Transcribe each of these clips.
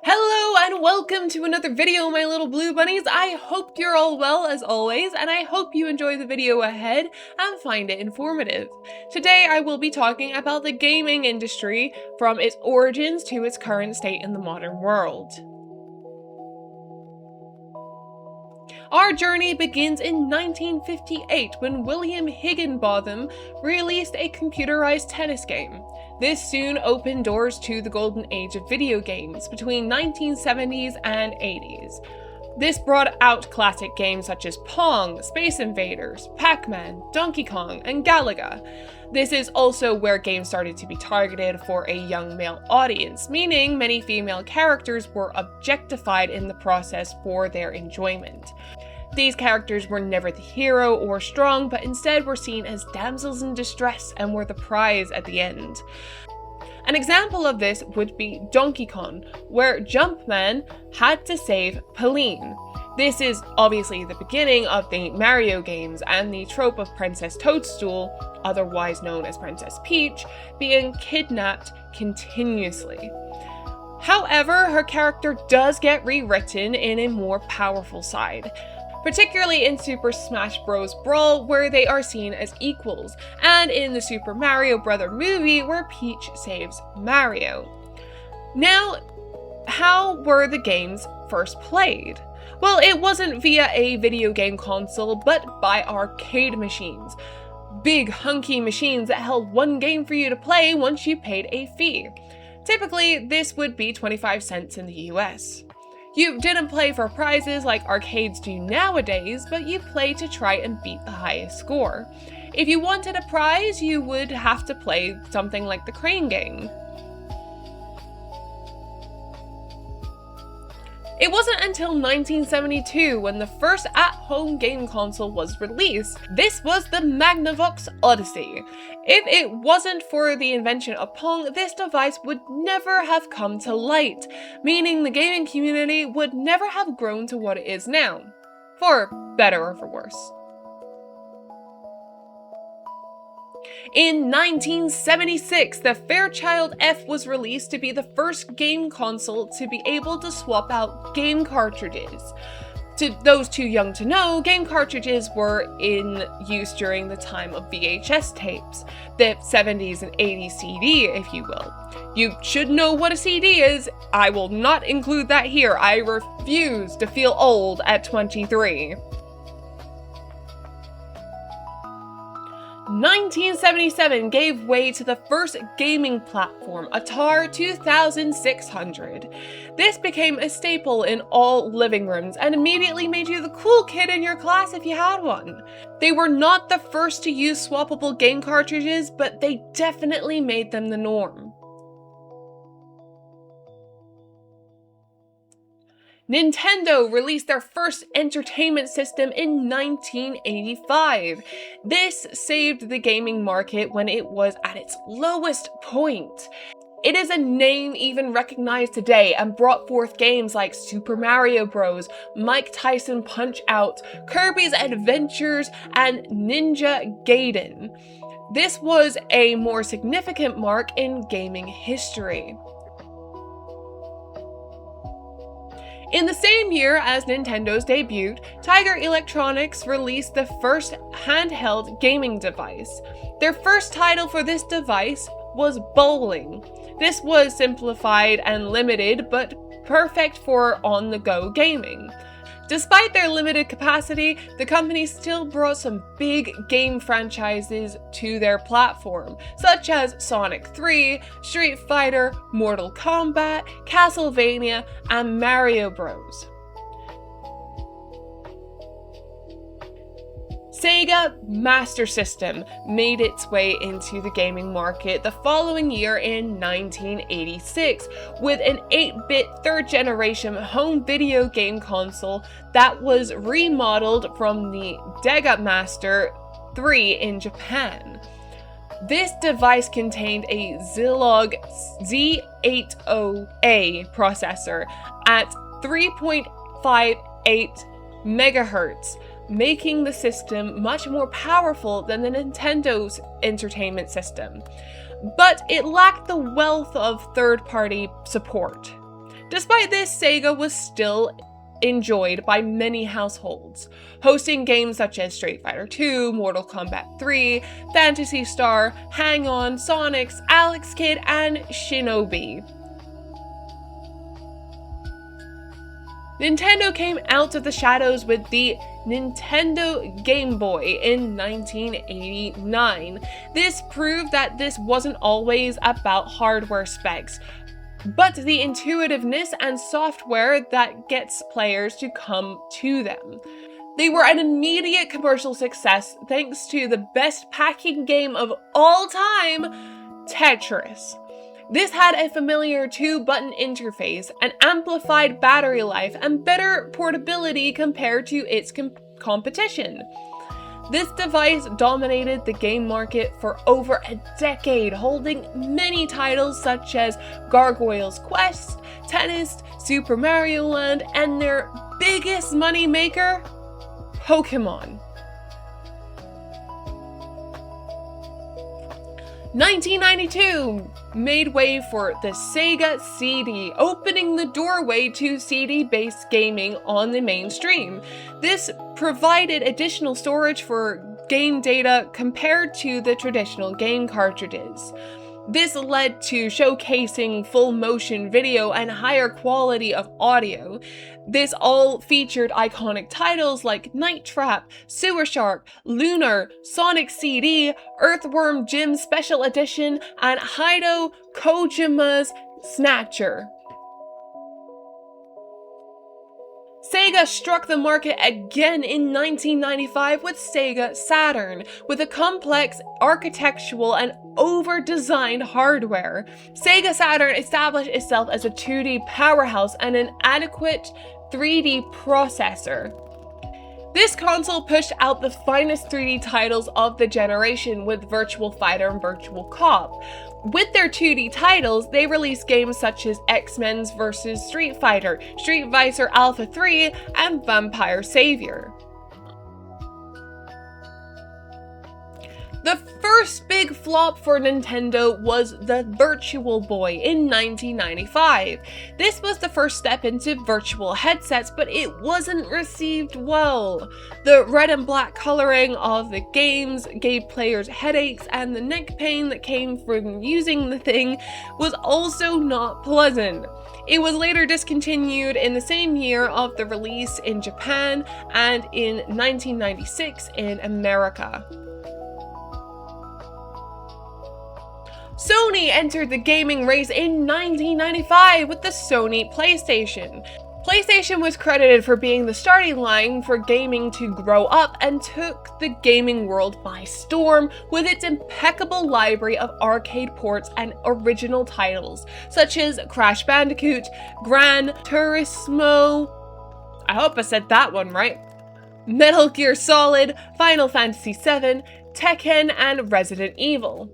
Hello and welcome to another video, my little blue bunnies. I hope you're all well as always, and I hope you enjoy the video ahead and find it informative. Today I will be talking about the gaming industry from its origins to its current state in the modern world. Our journey begins in 1958 when William Higginbotham released a computerized tennis game. This soon opened doors to the golden age of video games between 1970s and 80s. This brought out classic games such as Pong, Space Invaders, Pac-Man, Donkey Kong, and Galaga. This is also where games started to be targeted for a young male audience, meaning many female characters were objectified in the process for their enjoyment. These characters were never the hero or strong, but instead were seen as damsels in distress and were the prize at the end. An example of this would be Donkey Kong, where Jumpman had to save Pauline. This is obviously the beginning of the Mario games and the trope of Princess Toadstool, otherwise known as Princess Peach, being kidnapped continuously. However, her character does get rewritten in a more powerful side, particularly in Super Smash Bros. Brawl, where they are seen as equals, and in the Super Mario Bros. Movie, where Peach saves Mario. Now, how were the games first played? Well, it wasn't via a video game console, but by arcade machines. Big, hunky machines that held one game for you to play once you paid a fee. Typically, this would be 25 cents in the US. You didn't play for prizes like arcades do nowadays, but you played to try and beat the highest score. If you wanted a prize, you would have to play something like the Crane game. It wasn't until 1972 when the first at-home game console was released. This was the Magnavox Odyssey. If it wasn't for the invention of Pong, this device would never have come to light, meaning the gaming community would never have grown to what it is now, for better or for worse. In 1976, the Fairchild F was released to be the first game console to be able to swap out game cartridges. To those too young to know, game cartridges were in use during the time of VHS tapes, the 70s and 80s CD, if you will. You should know what a CD is. I will not include that here. I refuse to feel old at 23. 1977 gave way to the first gaming platform, Atari 2600. This became a staple in all living rooms and immediately made you the cool kid in your class if you had one. They were not the first to use swappable game cartridges, but they definitely made them the norm. Nintendo released their first entertainment system in 1985. This saved the gaming market when it was at its lowest point. It is a name even recognized today and brought forth games like Super Mario Bros., Mike Tyson Punch-Out!, Kirby's Adventures, and Ninja Gaiden. This was a more significant mark in gaming history. In the same year as Nintendo's debut, Tiger Electronics released the first handheld gaming device. Their first title for this device was Bowling. This was simplified and limited, but perfect for on-the-go gaming. Despite their limited capacity, the company still brought some big game franchises to their platform, such as Sonic 3, Street Fighter, Mortal Kombat, Castlevania, and Mario Bros. Sega Master System made its way into the gaming market the following year in 1986 with an 8-bit third-generation home video game console that was remodeled from the Sega Master 3 in Japan. This device contained a Zilog Z80A processor at 3.58 MHz, making the system much more powerful than the Nintendo's entertainment system. But it lacked the wealth of third-party support. Despite this, Sega was still enjoyed by many households, hosting games such as Street Fighter II, Mortal Kombat 3, Phantasy Star, Hang-On, Sonics, Alex Kidd, and Shinobi. Nintendo came out of the shadows with the Nintendo Game Boy in 1989. This proved that this wasn't always about hardware specs, but the intuitiveness and software that gets players to come to them. They were an immediate commercial success thanks to the best packing game of all time, Tetris. This had a familiar 2-button interface, an amplified battery life, and better portability compared to its competition. This device dominated the game market for over a decade, holding many titles such as Gargoyle's Quest, Tennis, Super Mario Land, and their biggest moneymaker, Pokémon. 1992 made way for the Sega CD, opening the doorway to CD-based gaming on the mainstream. This provided additional storage for game data compared to the traditional game cartridges. This led to showcasing full motion video and higher quality of audio. This all featured iconic titles like Night Trap, Sewer Shark, Lunar, Sonic CD, Earthworm Jim Special Edition, and Hideo Kojima's Snatcher. Sega struck the market again in 1995 with Sega Saturn, with a complex architectural and over-designed hardware. Sega Saturn established itself as a 2D powerhouse and an adequate 3D processor. This console pushed out the finest 3D titles of the generation with Virtual Fighter and Virtual Cop. With their 2D titles, they released games such as X-Men vs. Street Fighter, Street Fighter Alpha 3, and Vampire Savior. The first big flop for Nintendo was the Virtual Boy in 1995. This was the first step into virtual headsets, but it wasn't received well. The red and black coloring of the games gave players headaches, and the neck pain that came from using the thing was also not pleasant. It was later discontinued in the same year of the release in Japan and in 1996 in America. Sony entered the gaming race in 1995 with the Sony PlayStation. PlayStation was credited for being the starting line for gaming to grow up and took the gaming world by storm with its impeccable library of arcade ports and original titles, such as Crash Bandicoot, Gran Turismo, I hope I said that one right, Metal Gear Solid, Final Fantasy VII, Tekken, and Resident Evil.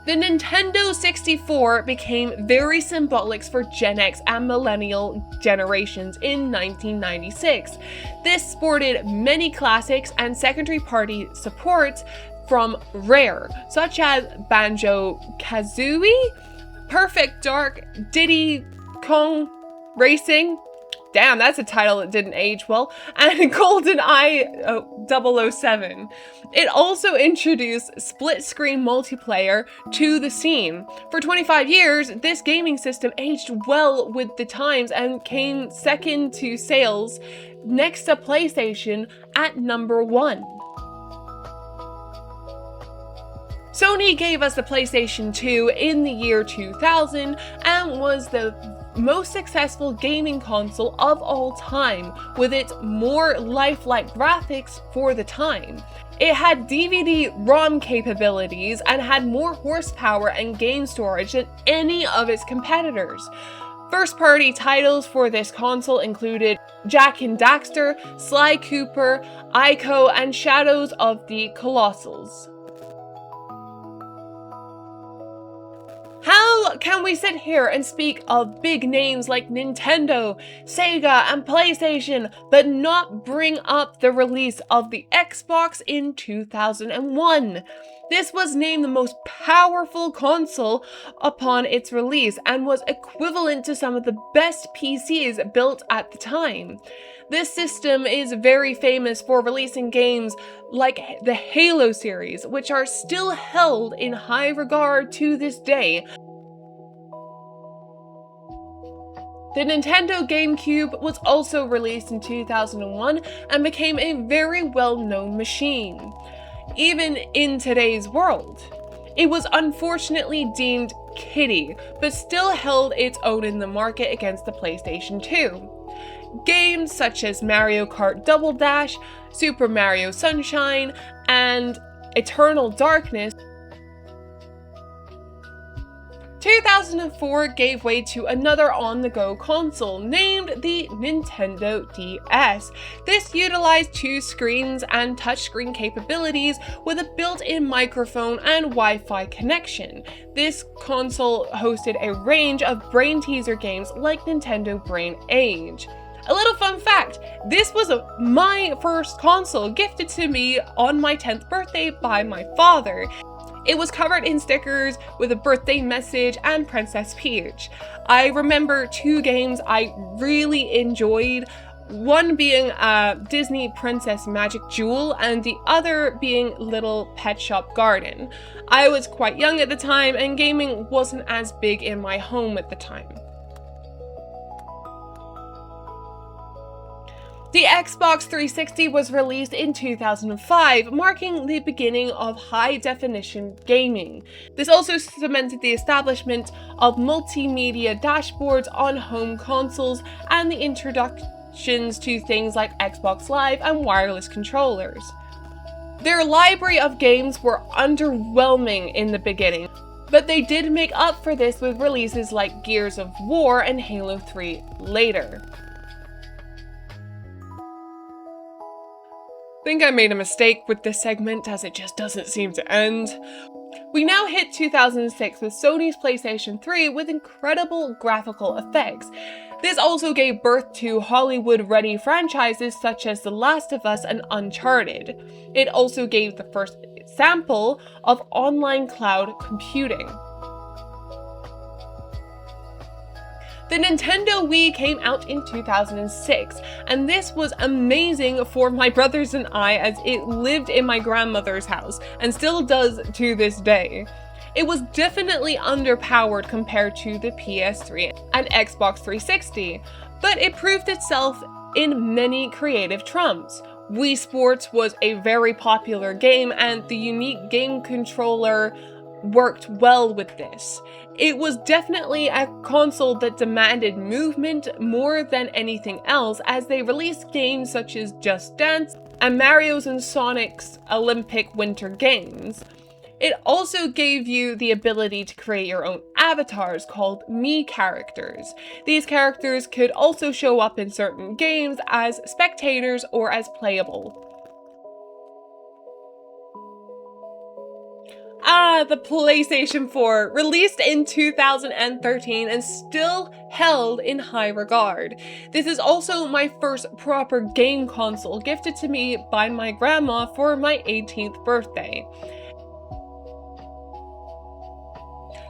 The Nintendo 64 became very symbolic for Gen X and Millennial generations in 1996. This sported many classics and secondary party supports from Rare, such as Banjo-Kazooie, Perfect Dark, Diddy Kong Racing, damn, that's a title that didn't age well, and GoldenEye 007. It also introduced split-screen multiplayer to the scene. For 25 years, this gaming system aged well with the times and came second to sales next to PlayStation at number 1. Sony gave us the PlayStation 2 in the year 2000 and was the most successful gaming console of all time, with its more lifelike graphics for the time. It had DVD-ROM capabilities and had more horsepower and game storage than any of its competitors. First-party titles for this console included Jak and Daxter, Sly Cooper, Ico, and Shadows of the Colossus. How How can we sit here and speak of big names like Nintendo, Sega, and PlayStation, but not bring up the release of the Xbox in 2001? This was named the most powerful console upon its release and was equivalent to some of the best PCs built at the time. This system is very famous for releasing games like the Halo series, which are still held in high regard to this day. The Nintendo GameCube was also released in 2001 and became a very well-known machine, even in today's world. It was unfortunately deemed kiddie, but still held its own in the market against the PlayStation 2. Games such as Mario Kart Double Dash, Super Mario Sunshine, and Eternal Darkness. 2004 gave way to another on-the-go console named the Nintendo DS. This utilized 2 screens and touchscreen capabilities with a built-in microphone and Wi-Fi connection. This console hosted a range of brain teaser games like Nintendo Brain Age. A little fun fact, this was my first console gifted to me on my 10th birthday by my father. It was covered in stickers with a birthday message and Princess Peach. I remember 2 games I really enjoyed, one being Disney Princess Magic Jewel and the other being Little Pet Shop Garden. I was quite young at the time and gaming wasn't as big in my home at the time. The Xbox 360 was released in 2005, marking the beginning of high-definition gaming. This also cemented the establishment of multimedia dashboards on home consoles and the introductions to things like Xbox Live and wireless controllers. Their library of games were underwhelming in the beginning, but they did make up for this with releases like Gears of War and Halo 3 later. I think I made a mistake with this segment as it just doesn't seem to end. We now hit 2006 with Sony's PlayStation 3 with incredible graphical effects. This also gave birth to Hollywood-ready franchises such as The Last of Us and Uncharted. It also gave the first sample of online cloud computing. The Nintendo Wii came out in 2006, and this was amazing for my brothers and I as it lived in my grandmother's house, and still does to this day. It was definitely underpowered compared to the PS3 and Xbox 360, but it proved itself in many creative trumps. Wii Sports was a very popular game, and the unique game controller worked well with this. It was definitely a console that demanded movement more than anything else, as they released games such as Just Dance and Mario's and Sonic's Olympic Winter Games. It also gave you the ability to create your own avatars called Mii characters. These characters could also show up in certain games as spectators or as playable. The PlayStation 4, released in 2013 and still held in high regard. This is also my first proper game console gifted to me by my grandma for my 18th birthday.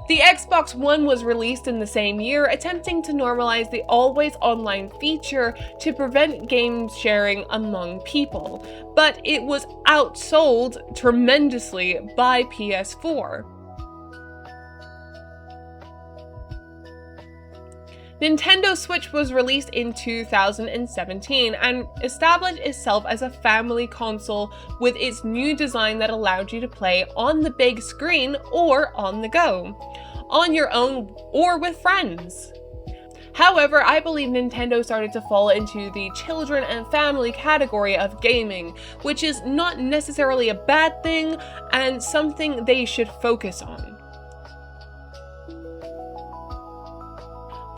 The Xbox One was released in the same year, attempting to normalize the always online feature to prevent game sharing among people, but it was outsold tremendously by PS4. Nintendo Switch was released in 2017 and established itself as a family console with its new design that allowed you to play on the big screen or on the go, on your own or with friends. However, I believe Nintendo started to fall into the children and family category of gaming, which is not necessarily a bad thing and something they should focus on.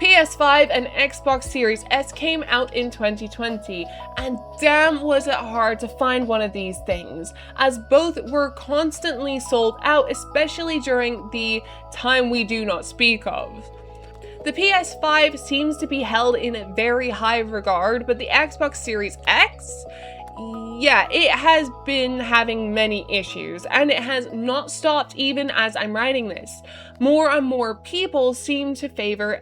PS5 and Xbox Series S came out in 2020, and damn was it hard to find one of these things, as both were constantly sold out, especially during the time we do not speak of. The PS5 seems to be held in very high regard, but the Xbox Series X? Yeah, it has been having many issues, and it has not stopped even as I'm writing this. More and more people seem to favor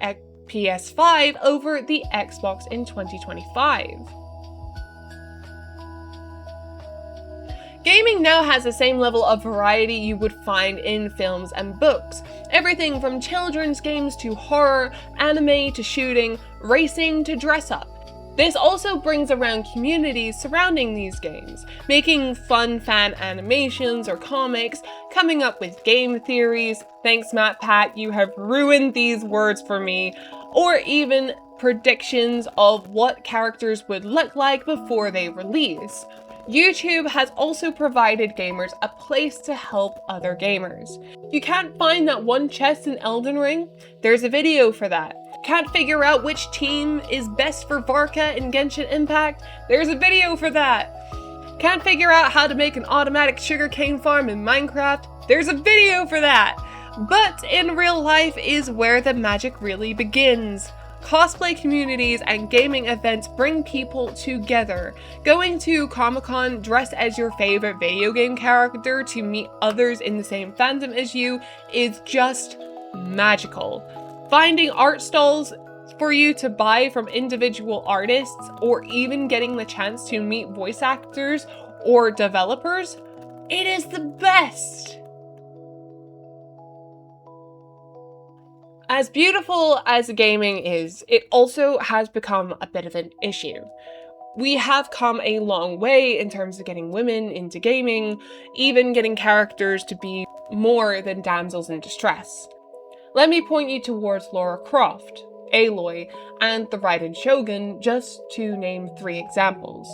PS5 over the Xbox in 2025. Gaming now has the same level of variety you would find in films and books. Everything from children's games to horror, anime to shooting, racing to dress up. This also brings around communities surrounding these games, making fun fan animations or comics, coming up with game theories, thanks MatPat, you have ruined these words for me, or even predictions of what characters would look like before they release. YouTube has also provided gamers a place to help other gamers. You can't find that one chest in Elden Ring? There's a video for that. Can't figure out which team is best for Varka in Genshin Impact? There's a video for that. Can't figure out how to make an automatic sugarcane farm in Minecraft? There's a video for that. But in real life is where the magic really begins. Cosplay communities and gaming events bring people together. Going to Comic-Con dressed as your favorite video game character to meet others in the same fandom as you is just magical. Finding art stalls for you to buy from individual artists, or even getting the chance to meet voice actors or developers, it is the best! As beautiful as gaming is, it also has become a bit of an issue. We have come a long way in terms of getting women into gaming, even getting characters to be more than damsels in distress. Let me point you towards Lara Croft, Aloy, and the Raiden Shogun, just to name 3 examples.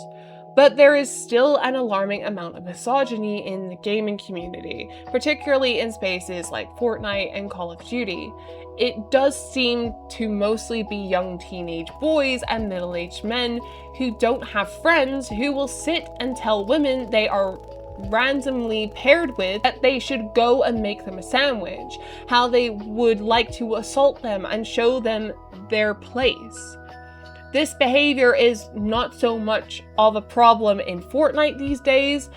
But there is still an alarming amount of misogyny in the gaming community, particularly in spaces like Fortnite and Call of Duty. It does seem to mostly be young teenage boys and middle-aged men who don't have friends who will sit and tell women they are randomly paired with that they should go and make them a sandwich, how they would like to assault them and show them their place. This behavior is not so much of a problem in Fortnite these days,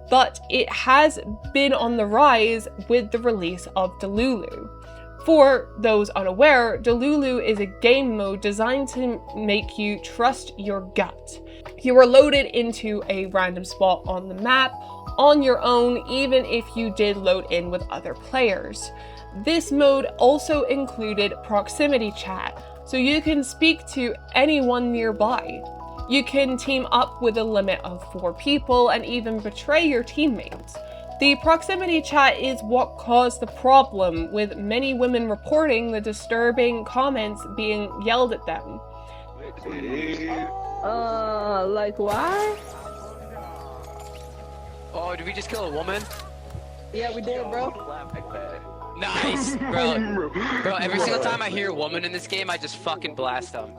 but it has been on the rise with the release of Delulu. For those unaware, Delulu is a game mode designed to make you trust your gut. You are loaded into a random spot on the map on your own, even if you did load in with other players. This mode also included proximity chat, so you can speak to anyone nearby. You can team up with a limit of 4 people and even betray your teammates. The proximity chat is what caused the problem, with many women reporting the disturbing comments being yelled at them. Like what? Oh, did we just kill a woman? Yeah, we did, bro. Nice, bro. Bro, every single time I hear a woman in this game, I just fucking blast them.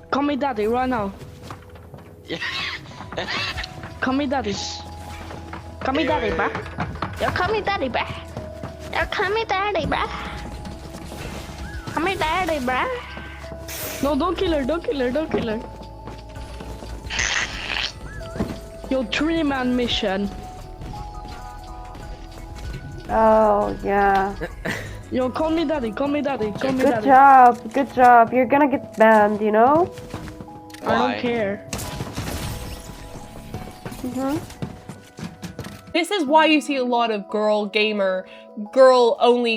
Call me daddy right now. Yeah. Call me daddy. Call me daddy, bro. Yo, call me daddy, bro. Yo, call me daddy, bro. Call me daddy, bro. No, don't kill her, don't kill her, don't kill her. Yo, 3-man mission. Oh, yeah. Yo, call me daddy, call me daddy, call me Good daddy. job, good job. You're gonna get banned, you know? I don't care. This is why you see a lot of girl-only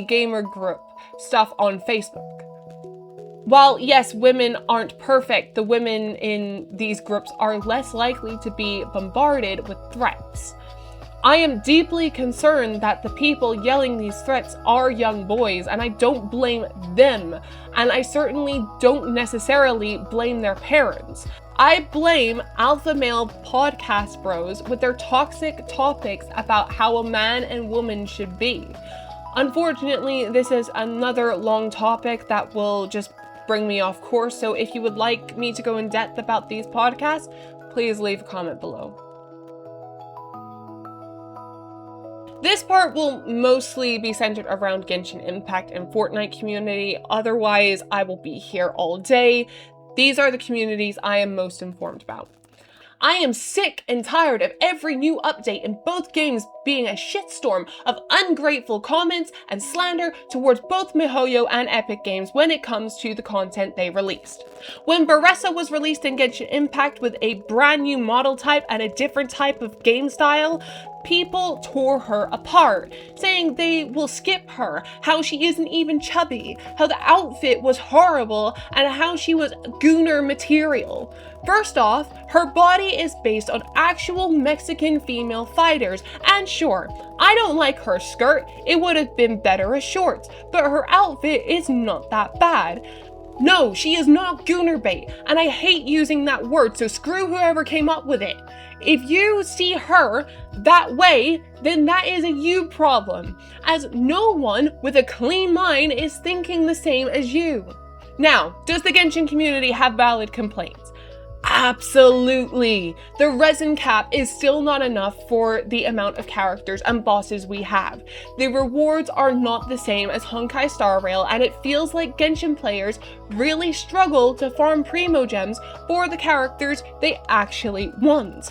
gamer group stuff on Facebook. While yes, women aren't perfect, the women in these groups are less likely to be bombarded with threats. I am deeply concerned that the people yelling these threats are young boys, and I don't blame them, and I certainly don't necessarily blame their parents. I blame alpha male podcast bros with their toxic topics about how a man and woman should be. Unfortunately, this is another long topic that will just bring me off course, so if you would like me to go in depth about these podcasts, please leave a comment below. This part will mostly be centered around Genshin Impact and Fortnite community, otherwise I will be here all day. These are the communities I am most informed about. I am sick and tired of every new update in both games being a shitstorm of ungrateful comments and slander towards both MiHoYo and Epic Games when it comes to the content they released. When Beressa was released in Genshin Impact with a brand new model type and a different type of game style, people tore her apart, saying they will skip her, how she isn't even chubby, how the outfit was horrible, and how she was gooner material. First off, her body is based on actual Mexican female fighters, and sure, I don't like her skirt, it would have been better as shorts, but her outfit is not that bad. No, she is not gooner bait, and I hate using that word, so screw whoever came up with it. If you see her that way, then that is a you problem, as no one with a clean mind is thinking the same as you. Now, does the Genshin community have valid complaints? Absolutely! The resin cap is still not enough for the amount of characters and bosses we have. The rewards are not the same as Honkai Star Rail, and it feels like Genshin players really struggle to farm Primogems for the characters they actually want.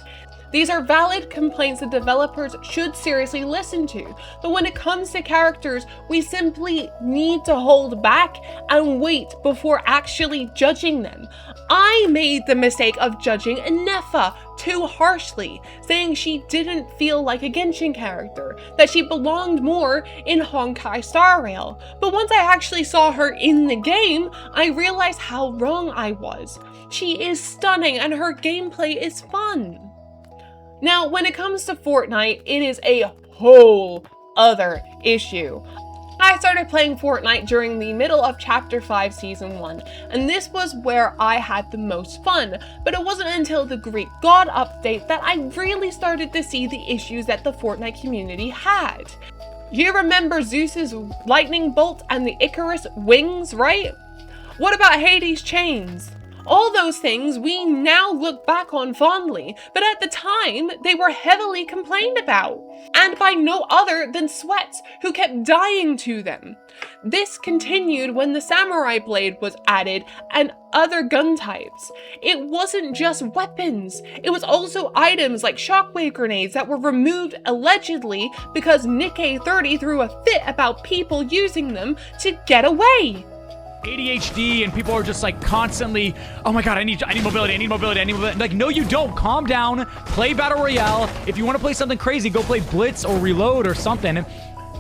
These are valid complaints that developers should seriously listen to, but when it comes to characters, we simply need to hold back and wait before actually judging them. I made the mistake of judging Nefa too harshly, saying she didn't feel like a Genshin character, that she belonged more in Honkai Star Rail. But once I actually saw her in the game, I realized how wrong I was. She is stunning and her gameplay is fun. Now, when it comes to Fortnite, it is a whole other issue. I started playing Fortnite during the middle of Chapter 5 Season 1, and this was where I had the most fun, but it wasn't until the Greek God update that I really started to see the issues that the Fortnite community had. You remember Zeus's lightning bolt and the Icarus wings, right? What about Hades' chains? All those things we now look back on fondly, but at the time, they were heavily complained about, and by no other than Sweats, who kept dying to them. This continued when the Samurai Blade was added and other gun types. It wasn't just weapons, it was also items like shockwave grenades that were removed allegedly because Nikke30 threw a fit about people using them to get away. ADHD and people are just like constantly, oh my god, I need mobility, I need mobility, I need mobility. Like, no you don't. Calm down, play Battle Royale. If you want to play something crazy, go play Blitz or Reload or something.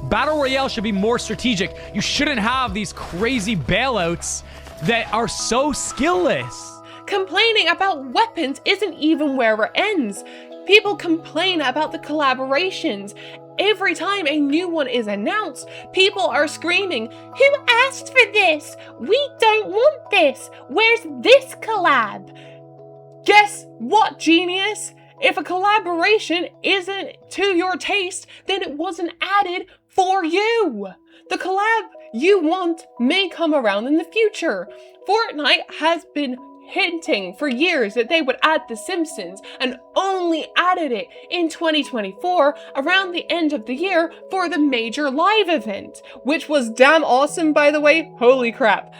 Battle Royale should be more strategic. You shouldn't have these crazy bailouts that are so skillless. Complaining about weapons isn't even where it ends. People complain about the collaborations. Every time a new one is announced, people are screaming, "Who asked for this? We don't want this. Where's this collab?" Guess what, genius? If a collaboration isn't to your taste, then it wasn't added for you. The collab you want may come around in the future. Fortnite has been hinting for years that they would add The Simpsons, and only added it in 2024 around the end of the year for the major live event, which was damn awesome, by the way. Holy crap.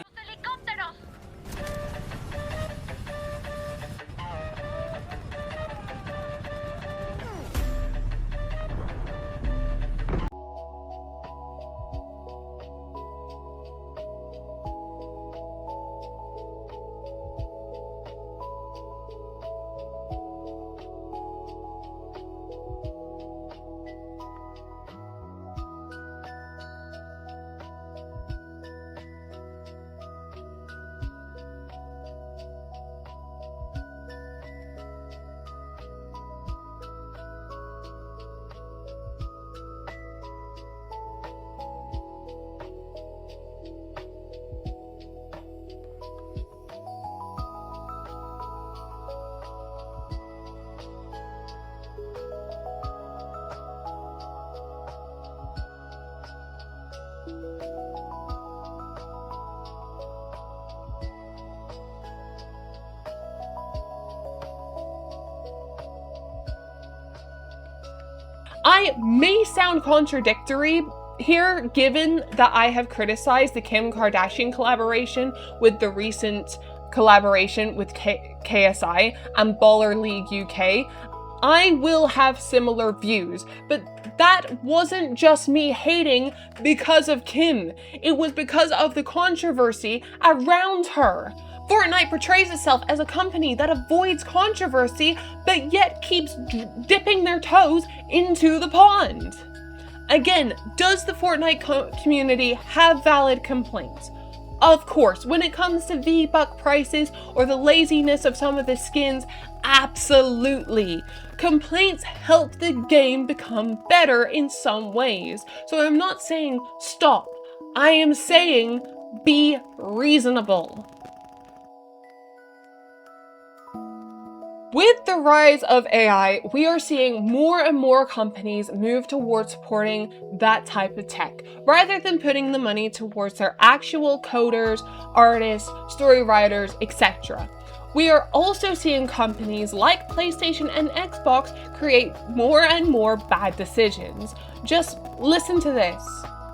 I may sound contradictory here, given that I have criticized the Kim Kardashian collaboration with the recent collaboration with KSI and Baller League UK. I will have similar views, but that wasn't just me hating because of Kim. It was because of the controversy around her. Fortnite portrays itself as a company that avoids controversy, but yet keeps dipping their toes into the pond. Again, does the Fortnite community have valid complaints? Of course, when it comes to V-Buck prices or the laziness of some of the skins, absolutely. Complaints help the game become better in some ways. So I'm not saying stop. I am saying be reasonable. With the rise of AI, we are seeing more and more companies move towards supporting that type of tech, rather than putting the money towards their actual coders, artists, story writers, etc. We are also seeing companies like PlayStation and Xbox create more and more bad decisions. Just listen to this.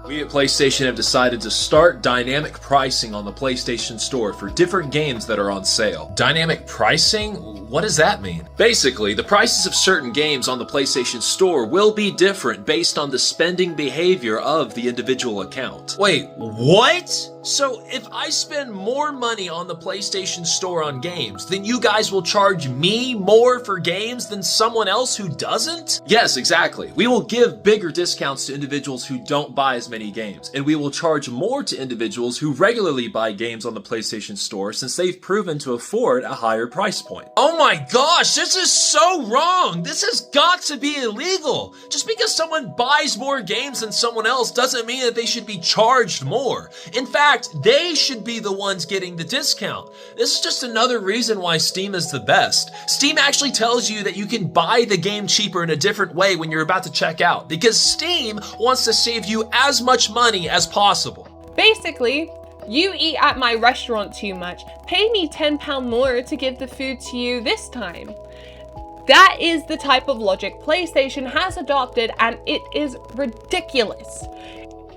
We at PlayStation have decided to start dynamic pricing on the PlayStation Store for different games that are on sale. Dynamic pricing? What does that mean? Basically, the prices of certain games on the PlayStation Store will be different based on the spending behavior of the individual account. Wait, what? So if I spend more money on the PlayStation Store on games, then you guys will charge me more for games than someone else who doesn't? Yes, exactly. We will give bigger discounts to individuals who don't buy as many games, and we will charge more to individuals who regularly buy games on the PlayStation Store since they've proven to afford a higher price point. Oh my gosh, this is so wrong! This has got to be illegal! Just because someone buys more games than someone else doesn't mean that they should be charged more. In fact, they should be the ones getting the discount. This is just another reason why Steam is the best. Steam actually tells you that you can buy the game cheaper in a different way when you're about to check out, because Steam wants to save you as much money as possible. Basically, you eat at my restaurant too much. Pay me £10 more to give the food to you this time. That is the type of logic PlayStation has adopted, and it is ridiculous.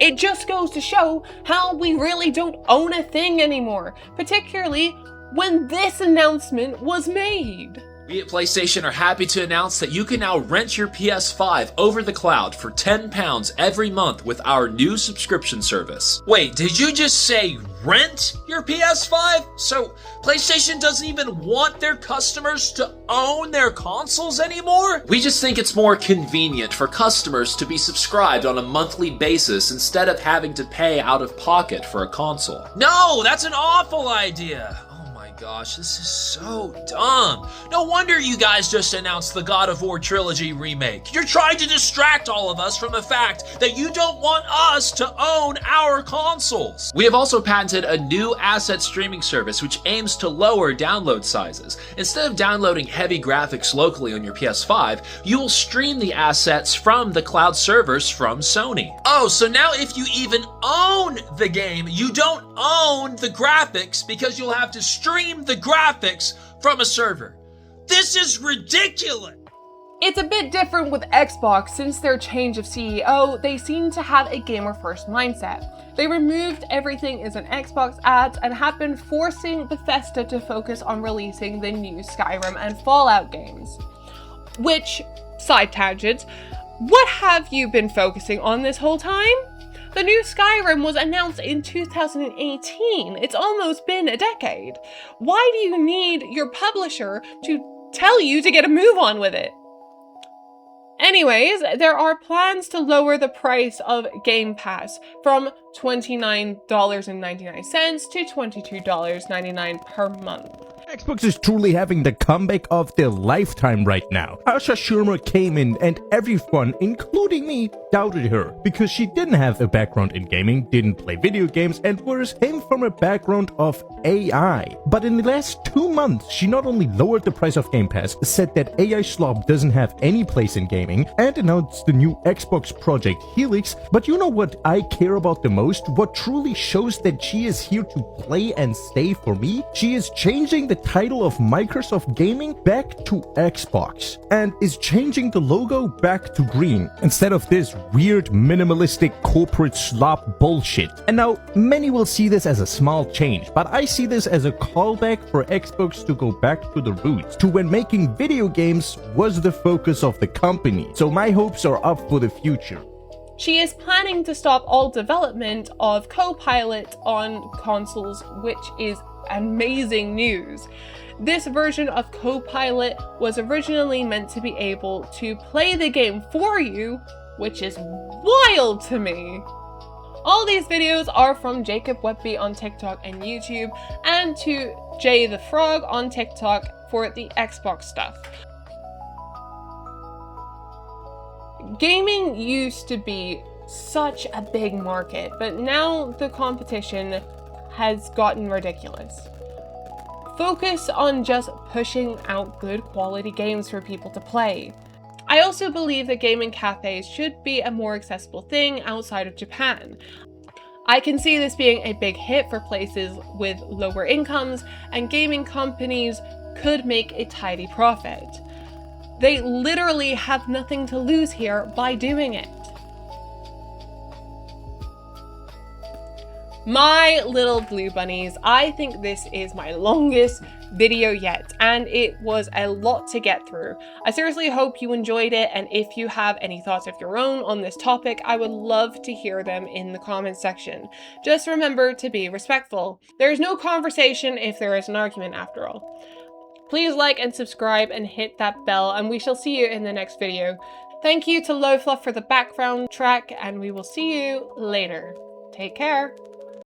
It just goes to show how we really don't own a thing anymore, particularly when this announcement was made. We at PlayStation are happy to announce that you can now rent your PS5 over the cloud for £10 every month with our new subscription service. Wait, did you just say rent your PS5? So PlayStation doesn't even want their customers to own their consoles anymore? We just think it's more convenient for customers to be subscribed on a monthly basis instead of having to pay out of pocket for a console. No, that's an awful idea. Gosh, this is so dumb. No wonder you guys just announced the God of War Trilogy remake. You're trying to distract all of us from the fact that you don't want us to own our consoles. We have also patented a new asset streaming service which aims to lower download sizes. Instead of downloading heavy graphics locally on your PS5, you will stream the assets from the cloud servers from Sony. Oh, so now if you even own the game, you don't own the graphics because you'll have to stream the graphics from a server. This is ridiculous! It's a bit different with Xbox. Since their change of CEO, they seem to have a gamer-first mindset. They removed everything as an Xbox ads and have been forcing Bethesda to focus on releasing the new Skyrim and Fallout games. Which, side tangents, what have you been focusing on this whole time? The new Skyrim was announced in 2018. It's almost been a decade. Why do you need your publisher to tell you to get a move on with it? Anyways, there are plans to lower the price of Game Pass from $29.99 to $22.99 per month. Xbox is truly having the comeback of their lifetime right now. Asha Sharma came in and everyone, including me, doubted her because she didn't have a background in gaming, didn't play video games, and worse, came from a background of AI. But in the last 2 months, she not only lowered the price of Game Pass, said that AI slop doesn't have any place in gaming, and announced the new Xbox project Helix. But you know what I care about the most? post, what truly shows that she is here to play and stay for me, she is changing the title of Microsoft Gaming back to Xbox and is changing the logo back to green instead of this weird minimalistic corporate slop bullshit. And now many will see this as a small change, but I see this as a callback for Xbox to go back to the roots, to when making video games was the focus of the company. So my hopes are up for the future. She is planning to stop all development of Copilot on consoles, which is amazing news. This version of Copilot was originally meant to be able to play the game for you, which is wild to me. All these videos are from Jacob Webby on TikTok and YouTube, and to Jay the Frog on TikTok for the Xbox stuff. Gaming used to be such a big market, but now the competition has gotten ridiculous. Focus on just pushing out good quality games for people to play. I also believe that gaming cafes should be a more accessible thing outside of Japan. I can see this being a big hit for places with lower incomes, and gaming companies could make a tidy profit. They literally have nothing to lose here by doing it. My little blue bunnies, I think this is my longest video yet, and it was a lot to get through. I seriously hope you enjoyed it, and if you have any thoughts of your own on this topic, I would love to hear them in the comments section. Just remember to be respectful. There is no conversation if there is an argument after all. Please like and subscribe and hit that bell, and we shall see you in the next video. Thank you to Low Fluff for the background track, and we will see you later. Take care.